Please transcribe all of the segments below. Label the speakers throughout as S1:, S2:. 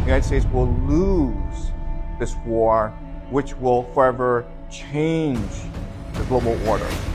S1: United States will lose this war, which will forever change the global order.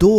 S2: 2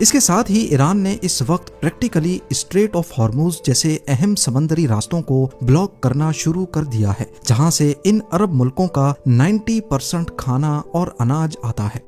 S2: اس کے ساتھ ہی ایران نے اس وقت practically street of ہارموز جیسے اہم سمندری راستوں کو بلاک کرنا شروع کر دیا ہے، جہاں سے ان عرب ملکوں کا 90% کھانا اور اناج آتا ہے۔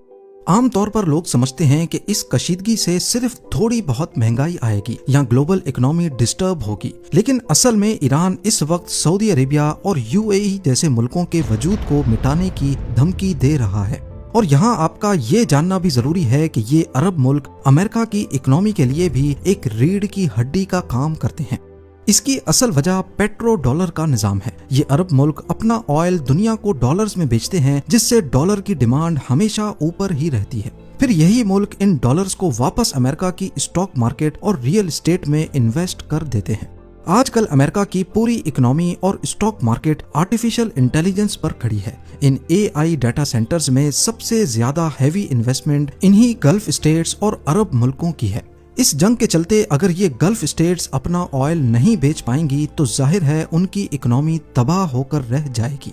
S2: عام طور پر لوگ سمجھتے ہیں کہ اس کشیدگی سے صرف تھوڑی بہت مہنگائی آئے گی یا گلوبل اکنامی ڈسٹرب ہوگی، لیکن اصل میں ایران اس وقت سعودی عربیہ اور UAE جیسے ملکوں کے وجود کو مٹانے کی دھمکی دے رہا ہے۔ اور یہاں آپ کا یہ جاننا بھی ضروری ہے کہ یہ عرب ملک امریکہ کی اکنامی کے لیے بھی ایک ریڑھ کی ہڈی کا کام کرتے ہیں۔ اس کی اصل وجہ پیٹرو ڈالر کا نظام ہے۔ یہ عرب ملک اپنا آئل دنیا کو ڈالرز میں بیچتے ہیں، جس سے ڈالر کی ڈیمانڈ ہمیشہ اوپر ہی رہتی ہے۔ پھر یہی ملک ان ڈالرز کو واپس امریکہ کی اسٹاک مارکیٹ اور ریئل اسٹیٹ میں انویسٹ کر دیتے ہیں۔ آج کل امریکہ کی پوری اکنامی اور اسٹاک مارکیٹ آرٹیفیشل انٹیلیجنس پر کھڑی ہے۔ ان AI ڈیٹا سینٹرز میں سب سے زیادہ ہیوی انویسٹمنٹ انہی گلف اسٹیٹس اور عرب ملکوں کی ہے۔ اس جنگ کے چلتے اگر یہ گلف اسٹیٹس اپنا آئل نہیں بیچ پائیں گی تو ظاہر ہے ان کی اکنامی تباہ ہو کر رہ جائے گی،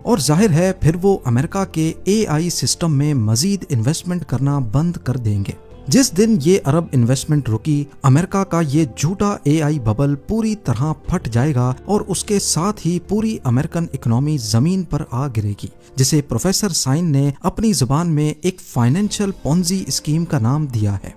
S2: اور ظاہر ہے پھر وہ امریکہ کے AI سسٹم میں مزید انویسٹمنٹ کرنا بند کر دیں گے۔ جس دن یہ عرب انویسٹمنٹ رکی، امریکہ کا یہ جھوٹا AI ببل پوری طرح پھٹ جائے گا اور اس کے ساتھ ہی پوری امریکن اکنامی زمین پر آ گرے گی، جسے پروفیسر سائن نے اپنی زبان میں ایک فائنینشل پونزی اسکیم کا نام دیا ہے۔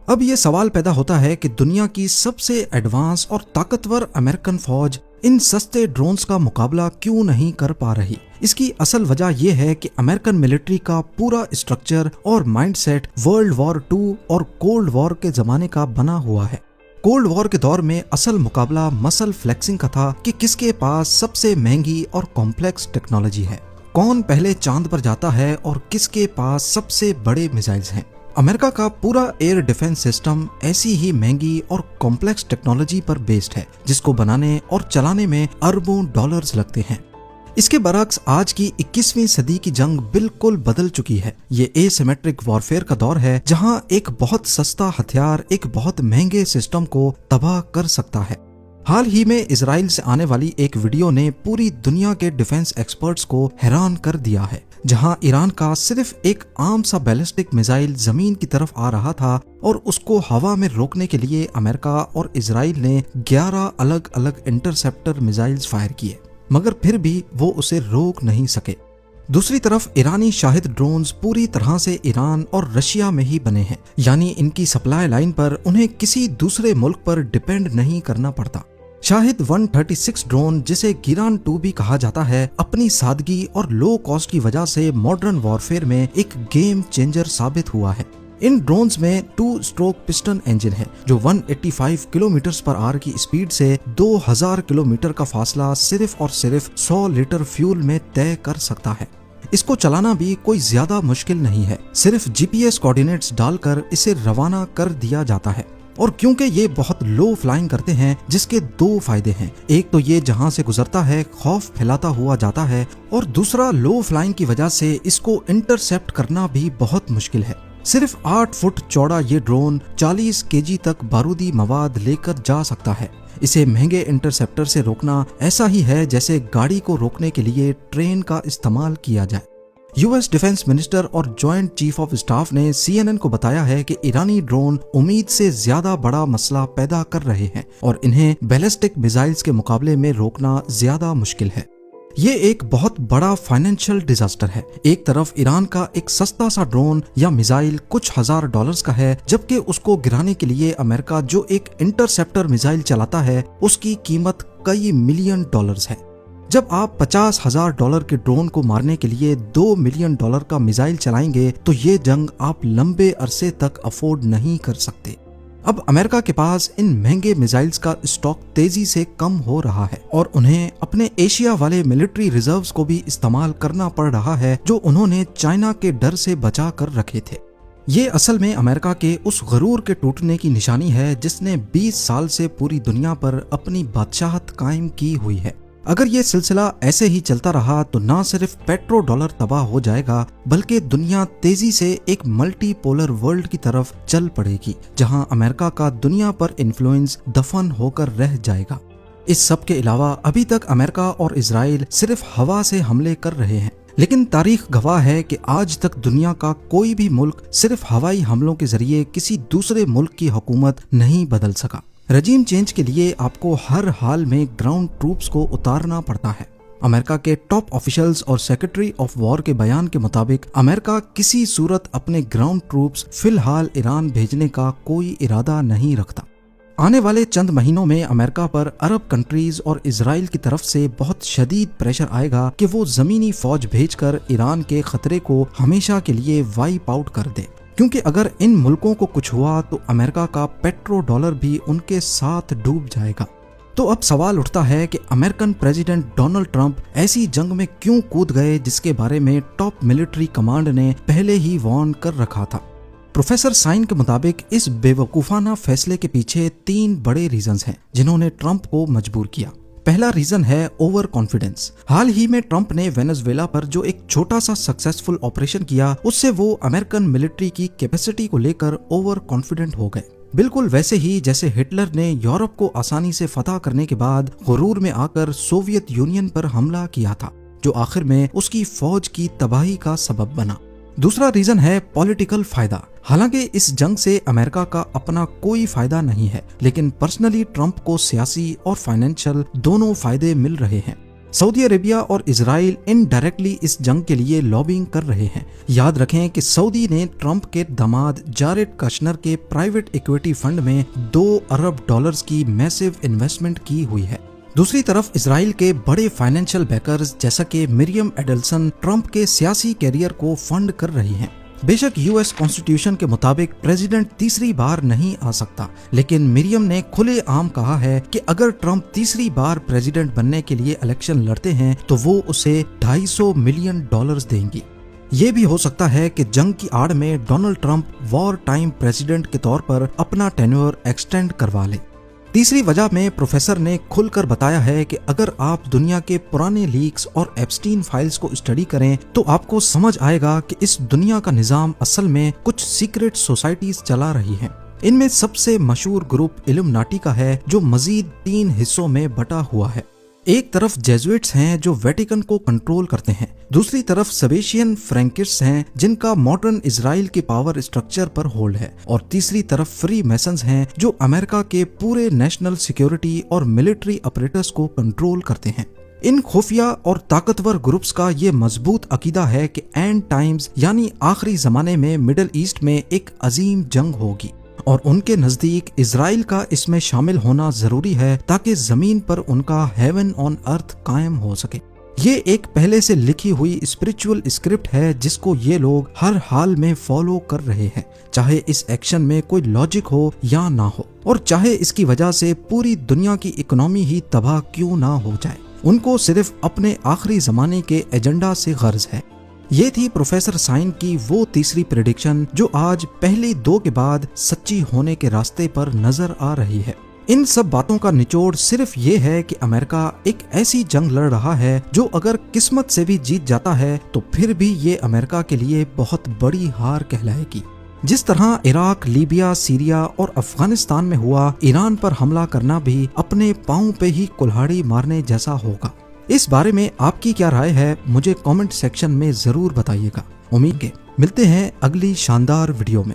S2: اب یہ سوال پیدا ہوتا ہے کہ دنیا کی سب سے ایڈوانس اور طاقتور امریکن فوج ان سستے ڈرونز کا مقابلہ کیوں نہیں کر پا رہی؟ اس کی اصل وجہ یہ ہے کہ امریکن ملٹری کا پورا اسٹرکچر اور مائنڈ سیٹ ورلڈ وار 2 اور کولڈ وار کے زمانے کا بنا ہوا ہے۔ کولڈ وار کے دور میں اصل مقابلہ مسل فلیکسنگ کا تھا کہ کس کے پاس سب سے مہنگی اور کمپلیکس ٹیکنالوجی ہے، کون پہلے چاند پر جاتا ہے اور کس کے پاس سب سے بڑے میزائلز ہیں۔ امریکہ کا پورا ایئر ڈیفنس سسٹم ایسی ہی مہنگی اور کمپلیکس ٹیکنالوجی پر بیسڈ ہے، جس کو بنانے اور چلانے میں اربوں ڈالرز لگتے ہیں۔ اس کے برعکس آج کی 21ویں صدی کی جنگ بالکل بدل چکی ہے۔ یہ اے سیمیٹرک وارفیئر کا دور ہے، جہاں ایک بہت سستا ہتھیار ایک بہت مہنگے سسٹم کو تباہ کر سکتا ہے۔ حال ہی میں اسرائیل سے آنے والی ایک ویڈیو نے پوری دنیا کے ڈیفنس ایکسپرٹس کو حیران کر دیا ہے، جہاں ایران کا صرف ایک عام سا بیلسٹک میزائل زمین کی طرف آ رہا تھا اور اس کو ہوا میں روکنے کے لیے امریکہ اور اسرائیل نے 11 الگ الگ انٹرسیپٹر میزائلز فائر کیے، مگر پھر بھی وہ اسے روک نہیں سکے۔ دوسری طرف ایرانی شاہد ڈرونز پوری طرح سے ایران اور رشیا میں ہی بنے ہیں، یعنی ان کی سپلائی لائن پر انہیں کسی دوسرے ملک پر ڈیپینڈ نہیں کرنا پڑتا۔ شاہد 136 ڈرون، جسے گیران 2 بھی کہا جاتا ہے، اپنی سادگی اور لو کاسٹ کی وجہ سے ماڈرن وارفیئر میں ایک گیم چینجر ثابت ہوا ہے۔ ان ڈرونز میں 2 اسٹروک پسٹن انجن ہے، جو 185 کلومیٹرز پر آور کی اسپیڈ سے 2000 کلومیٹر کا فاصلہ صرف اور صرف 100 لیٹر فیول میں طے کر سکتا ہے۔ اس کو چلانا بھی کوئی زیادہ مشکل نہیں ہے، صرف GPS کوآرڈینیٹس ڈال کر اسے روانہ کر دیا جاتا ہے۔ اور کیونکہ یہ بہت لو فلائنگ کرتے ہیں، جس کے 2 فائدے ہیں، ایک تو یہ جہاں سے گزرتا ہے خوف پھیلاتا ہوا جاتا ہے، اور دوسرا لو فلائنگ کی وجہ سے اس کو انٹرسیپٹ کرنا بھی بہت مشکل ہے۔ صرف 8 فٹ چوڑا یہ ڈرون 40 kg تک بارودی مواد لے کر جا سکتا ہے۔ اسے مہنگے انٹرسیپٹر سے روکنا ایسا ہی ہے جیسے گاڑی کو روکنے کے لیے ٹرین کا استعمال کیا جائے۔ US ڈیفنس منسٹر اور جوائنٹ چیف آف اسٹاف نے CNN کو بتایا ہے کہ ایرانی ڈرون امید سے زیادہ بڑا مسئلہ پیدا کر رہے ہیں اور انہیں بیلسٹک میزائلز کے مقابلے میں روکنا زیادہ مشکل ہے۔ یہ ایک بہت بڑا فائنینشل ڈیزاسٹر ہے۔ ایک طرف ایران کا ایک سستا سا ڈرون یا میزائل کچھ $1000 کا ہے، جبکہ اس کو گرانے کے لیے امریکہ جو ایک انٹرسیپٹر میزائل چلاتا ہے اس کی قیمت کئی ملین ڈالرز ہے۔ جب آپ $50,000 کے ڈرون کو مارنے کے لیے $2 ملین کا میزائل چلائیں گے تو یہ جنگ آپ لمبے عرصے تک افورڈ نہیں کر سکتے۔ اب امریکہ کے پاس ان مہنگے میزائلز کا اسٹاک تیزی سے کم ہو رہا ہے اور انہیں اپنے ایشیا والے ملٹری ریزروز کو بھی استعمال کرنا پڑ رہا ہے، جو انہوں نے چائنا کے ڈر سے بچا کر رکھے تھے۔ یہ اصل میں امریکہ کے اس غرور کے ٹوٹنے کی نشانی ہے جس نے 20 سال سے پوری دنیا پر اپنی بادشاہت قائم کی ہوئی ہے۔ اگر یہ سلسلہ ایسے ہی چلتا رہا تو نہ صرف پیٹرو ڈالر تباہ ہو جائے گا، بلکہ دنیا تیزی سے ایک ملٹی پولر ورلڈ کی طرف چل پڑے گی، جہاں امریکہ کا دنیا پر انفلوئنس دفن ہو کر رہ جائے گا۔ اس سب کے علاوہ ابھی تک امریکہ اور اسرائیل صرف ہوا سے حملے کر رہے ہیں، لیکن تاریخ گواہ ہے کہ آج تک دنیا کا کوئی بھی ملک صرف ہوائی حملوں کے ذریعے کسی دوسرے ملک کی حکومت نہیں بدل سکا۔ رجیم چینج کے لیے آپ کو ہر حال میں گراؤنڈ ٹروپس کو اتارنا پڑتا ہے۔ امریکہ کے ٹاپ آفیشلز اور سیکرٹری آف وار کے بیان کے مطابق امریکہ کسی صورت اپنے گراؤنڈ ٹروپس فی الحال ایران بھیجنے کا کوئی ارادہ نہیں رکھتا۔ آنے والے چند مہینوں میں امریکہ پر عرب کنٹریز اور اسرائیل کی طرف سے بہت شدید پریشر آئے گا کہ وہ زمینی فوج بھیج کر ایران کے خطرے کو ہمیشہ کے لیے وائپ آؤٹ کر دے، کیونکہ اگر ان ملکوں کو کچھ ہوا تو امریکہ کا پیٹرو ڈالر بھی ان کے ساتھ ڈوب جائے گا۔ تو اب سوال اٹھتا ہے کہ امریکن پریزیڈنٹ ڈونلڈ ٹرمپ ایسی جنگ میں کیوں کود گئے جس کے بارے میں ٹاپ ملٹری کمانڈ نے پہلے ہی وارن کر رکھا تھا۔ پروفیسر سائن کے مطابق اس بے وقوفانہ فیصلے کے پیچھے 3 بڑے ریزنز ہیں جنہوں نے ٹرمپ کو مجبور کیا۔ پہلا ریزن ہے اوور کانفیڈنس۔ حال ہی میں ٹرمپ نے وینزویلا پر جو ایک چھوٹا سا سکسیسفل آپریشن کیا، اس سے وہ امریکن ملٹری کی کیپیسٹی کو لے کر اوور کانفیڈنٹ ہو گئے، بالکل ویسے ہی جیسے ہٹلر نے یورپ کو آسانی سے فتح کرنے کے بعد غرور میں آ کر سوویت یونین پر حملہ کیا تھا، جو آخر میں اس کی فوج کی تباہی کا سبب بنا۔ دوسرا ریزن ہے پولیٹیکل فائدہ۔ حالانکہ اس جنگ سے امریکہ کا اپنا کوئی فائدہ نہیں ہے، لیکن پرسنلی ٹرمپ کو سیاسی اور فائنینشل دونوں فائدے مل رہے ہیں۔ سعودی عربیہ اور اسرائیل انڈائریکٹلی اس جنگ کے لیے لابنگ کر رہے ہیں۔ یاد رکھیں کہ سعودی نے ٹرمپ کے داماد جاریڈ کشنر کے پرائیویٹ ایکویٹی فنڈ میں $2 ارب کی میسو انویسٹمنٹ کی ہوئی ہے۔ دوسری طرف اسرائیل کے بڑے فائنینشل بیکرز جیسا کہ مریم ایڈلسن ٹرمپ کے سیاسی کیریئر کو فنڈ کر رہی ہیں۔ بے شک یو ایس کانسٹیٹیوشن کے مطابق پریزیڈنٹ تیسری بار نہیں آ سکتا، لیکن مریم نے کھلے عام کہا ہے کہ اگر ٹرمپ تیسری بار پریزیڈنٹ بننے کے لیے الیکشن لڑتے ہیں تو وہ اسے $250 ملین دیں گی۔ یہ بھی ہو سکتا ہے کہ جنگ کی آڑ میں Donald Trump war time president کے طور پر اپنا ٹینیور ایکسٹینڈ کروا لے۔ تیسری وجہ میں پروفیسر نے کھل کر بتایا ہے کہ اگر آپ دنیا کے پرانے لیکس اور ایپسٹین فائلز کو اسٹڈی کریں تو آپ کو سمجھ آئے گا کہ اس دنیا کا نظام اصل میں کچھ سیکرٹ سوسائٹیز چلا رہی ہیں۔ ان میں سب سے مشہور گروپ الومناٹی کا ہے، جو مزید 3 حصوں میں بٹا ہوا ہے۔ ایک طرف جیزوئٹس ہیں جو ویٹیکن کو کنٹرول کرتے ہیں، دوسری طرف سبیشین فرینکسٹ ہیں جن کا ماڈرن اسرائیل کے پاور اسٹرکچر پر ہولڈ ہے، اور تیسری طرف فری میسنز ہیں جو امریکہ کے پورے نیشنل سیکیورٹی اور ملٹری اپریٹس کو کنٹرول کرتے ہیں۔ ان خفیہ اور طاقتور گروپس کا یہ مضبوط عقیدہ ہے کہ اینڈ ٹائمز یعنی آخری زمانے میں مڈل ایسٹ میں ایک عظیم جنگ ہوگی، اور ان کے نزدیک اسرائیل کا اس میں شامل ہونا ضروری ہے تاکہ زمین پر ان کا ہیون آن ارتھ قائم ہو سکے۔ یہ ایک پہلے سے لکھی ہوئی اسپرچول اسکرپٹ ہے جس کو یہ لوگ ہر حال میں فالو کر رہے ہیں، چاہے اس ایکشن میں کوئی لاجک ہو یا نہ ہو، اور چاہے اس کی وجہ سے پوری دنیا کی اکنامی ہی تباہ کیوں نہ ہو جائے۔ ان کو صرف اپنے آخری زمانے کے ایجنڈا سے غرض ہے۔ یہ تھی پروفیسر سائن کی وہ تیسری پریڈکشن جو آج پہلی 2 کے بعد سچی ہونے کے راستے پر نظر آ رہی ہے۔ ان سب باتوں کا نچوڑ صرف یہ ہے کہ امریکہ ایک ایسی جنگ لڑ رہا ہے جو اگر قسمت سے بھی جیت جاتا ہے تو پھر بھی یہ امریکہ کے لیے بہت بڑی ہار کہلائے گی۔ جس طرح عراق، لیبیا، سیریا اور افغانستان میں ہوا، ایران پر حملہ کرنا بھی اپنے پاؤں پہ ہی کلہاڑی مارنے جیسا ہوگا۔ اس بارے میں آپ کی کیا رائے ہے مجھے کامنٹ سیکشن میں ضرور بتائیے گا۔ امید ہے ملتے ہیں اگلی شاندار ویڈیو میں۔